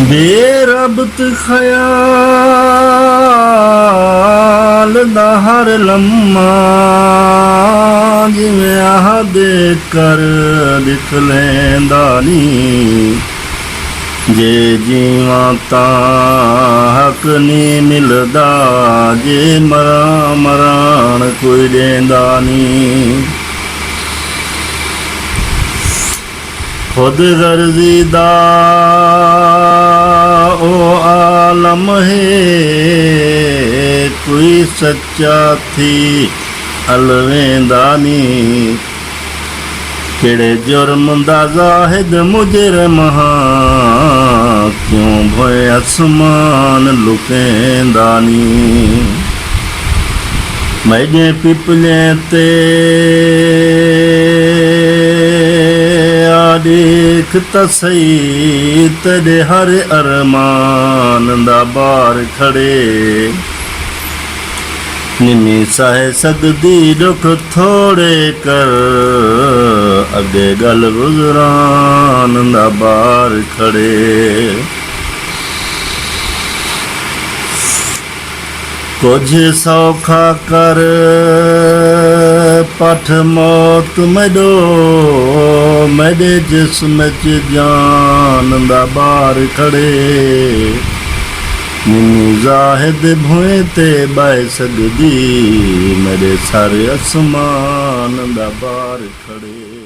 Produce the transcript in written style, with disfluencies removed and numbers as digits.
बेरब्त ख्याल दा हर लम्हा जिवें आह देख कर दिख लैंदा नी जे जीवां तां हक नी मिलदा जे मरां मराण कोई देंदा नी खुद गर्जी दा ओ आलम है कोई सच्चा थी अलवेंदा नी केड़े जुर्म दा ज़ाहिद मुजरिम हां क्यों भोए आसमान लुकेंदा नी मैजे पिपले ते देख त सही तेरे हर अरमान दा बार खड़े निमी साहे सगदी दुख थोड़े कर अगे गल गुजरान दा बार खड़े कुछ सौखा कर पठ मौत मेडो मेरे जिस्म च जान दा बार खड़े निमी ज़ाहिद भुए ते बाए सगदी मेरे सारे आसमान दा बार खड़े।